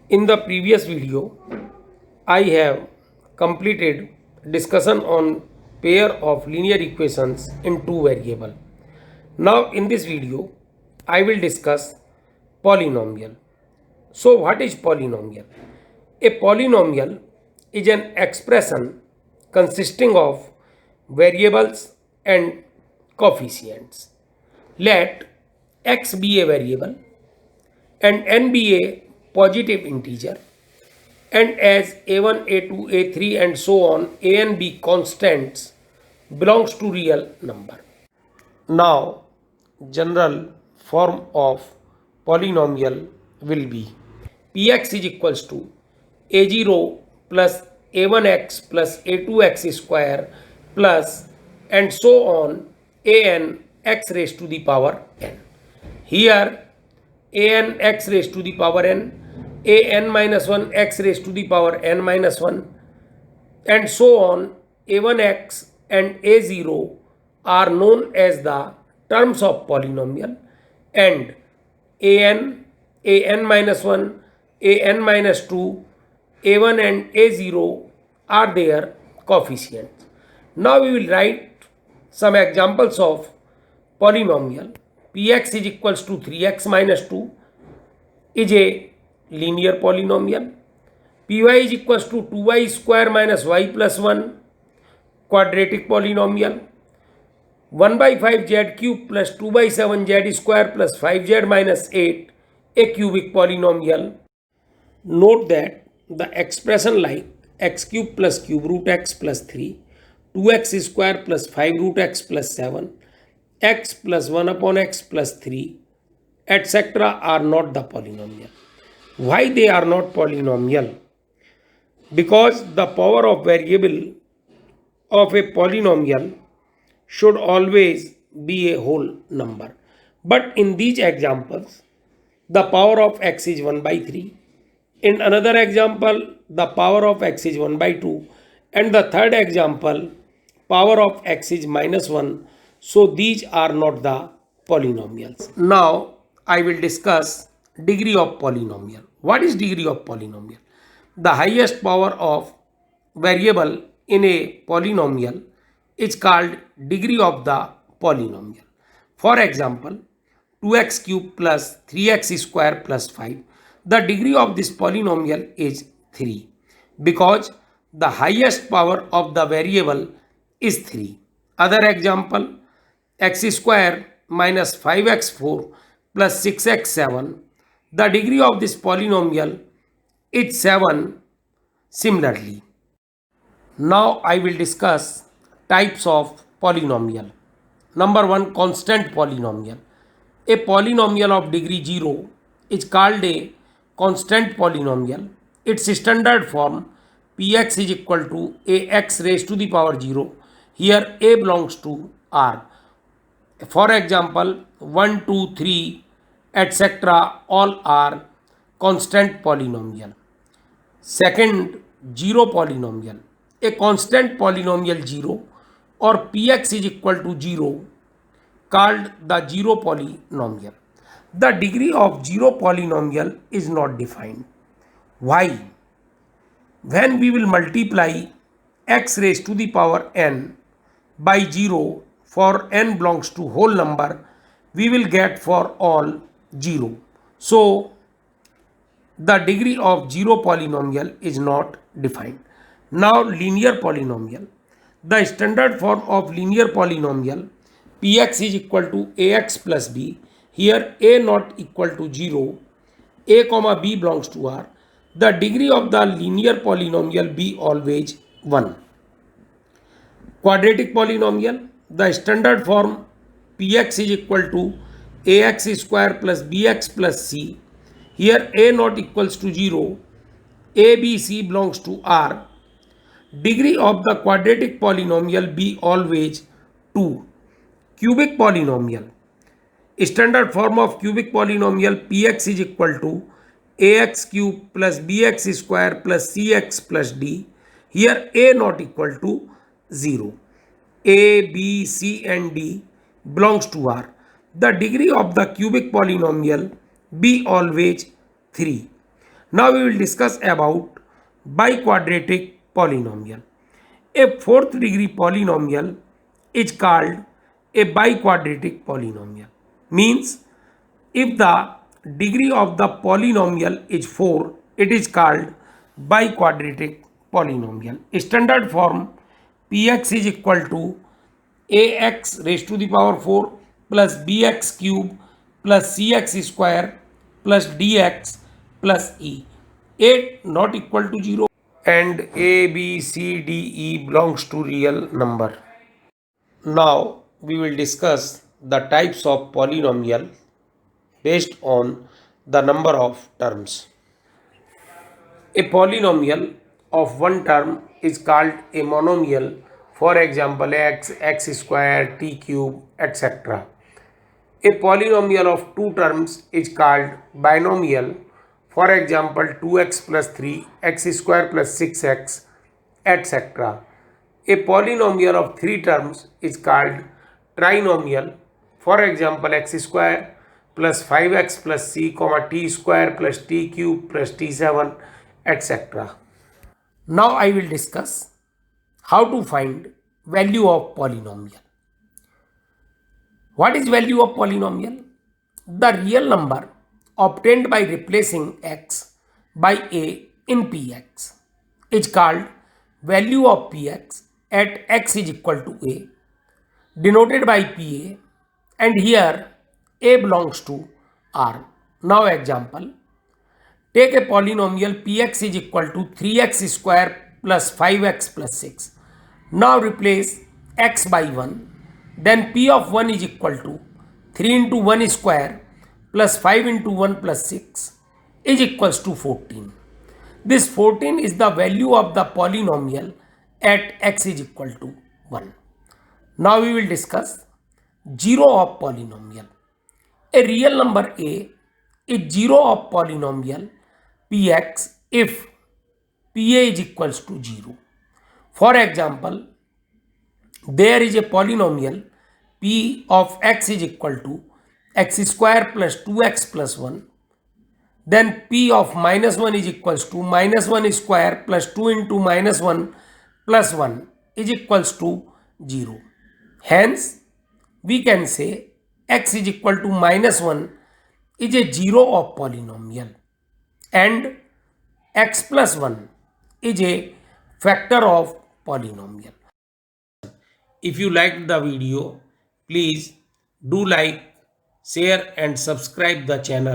In the previous video, I have completed discussion on pair of linear equations in two variable. Now in this video, I will discuss polynomial. So what is polynomial? A polynomial is an expression consisting of variables and coefficients. Let x be a variable and n be a positive integer, and as a1, a2, a3 and so on, a and b constants belongs to real number. Now, general form of polynomial will be px is equals to a0 plus a1x plus a2x square plus and so on an x raised to the power n. Here an x raised to the power n, an minus 1 x raised to the power n minus 1 and so on a1x and a0 are known as the terms of polynomial, and an minus 1, an minus 2, a1 and a0 are their coefficients. Now we will write some examples of polynomial. Px is equals to 3x minus 2 is a linear polynomial. Py is equals to 2y square minus y plus 1 quadratic polynomial. 1 by 5 z cube plus 2 by 7 z square plus 5z minus 8 a cubic polynomial. Note that the expression like x cube plus cube root x plus 3, 2x square plus 5 root x plus 7, x plus 1 upon x plus 3, etc. are not the polynomial. Why they are not polynomial? Because the power of variable of a polynomial should always be a whole number. But in these examples, the power of x is 1 by 3. In another example, the power of x is 1 by 2. And the third example, power of x is minus 1. So these are not the polynomials. Now I will discuss degree of polynomial. What is degree of polynomial? The highest power of variable in a polynomial is called degree of the polynomial. For example, 2x cube plus 3x square plus 5. The degree of this polynomial is 3 because the highest power of the variable is 3. Other example, x square minus 5x4 plus 6x7. The degree of this polynomial is 7 similarly. Now I will discuss types of polynomial. Number 1, constant polynomial. A polynomial of degree 0 is called a constant polynomial. Its standard form px is equal to ax raised to the power 0. Here a belongs to r. For example, 1, 2, 3, etc. all are constant polynomial. Second, zero polynomial. A constant polynomial 0 or px is equal to 0 called the zero polynomial. The degree of zero polynomial is not defined. Why? When we will multiply x raised to the power n by 0 for n belongs to whole number, we will get for all 0. So the degree of zero polynomial is not defined. Now linear polynomial. The standard form of linear polynomial px is equal to ax plus b. Here a not equal to 0, a comma b belongs to r. The degree of the linear polynomial be always 1. Quadratic polynomial. The standard form px is equal to ax square plus bx plus c. Here a not equals to 0, a b c belongs to r. Degree of the quadratic polynomial be always 2. Cubic polynomial. Standard form of cubic polynomial px is equal to ax cube plus bx square plus cx plus d. Here a not equal to 0. A, b, c and d belongs to r. The degree of the cubic polynomial be always 3. Now we will discuss about biquadratic polynomial. A fourth degree polynomial is called a biquadratic polynomial. Means if the degree of the polynomial is 4, it is called biquadratic polynomial. Standard form px is equal to ax raised to the power 4 plus bx cube plus cx square plus dx plus e. A not equal to 0 and a, b, c, d, e belongs to real number. Now we will discuss the types of polynomial based on the number of terms. A polynomial of one term is called a monomial, for example x, x square, t cube, etc. A polynomial of two terms is called binomial, for example 2x plus 3, x square plus 6x, etc. A polynomial of three terms is called trinomial, for example x square plus 5x plus c comma t square plus t cube plus t7, etc. Now I will discuss how to find value of polynomial. What is value of polynomial? The real number obtained by replacing x by a in px is called value of px at x is equal to a, denoted by pa, and here a belongs to R. Now example, take a polynomial px is equal to 3x square plus 5x plus 6. Now replace x by 1. Then p of 1 is equal to 3 into 1 square plus 5 into 1 plus 6 is equals to 14. This 14 is the value of the polynomial at x is equal to 1. Now we will discuss 0 of polynomial. A real number a is 0 of polynomial px if pa is equals to 0. For example, there is a polynomial p of x is equal to x square plus 2x plus 1. Then p of minus 1 is equals to minus 1 square plus 2 into minus 1 plus 1 is equals to 0. Hence, we can say x is equal to minus 1 is a 0 of polynomial and x plus 1 is a factor of polynomial. If you liked the video, please do like, share and subscribe the channel.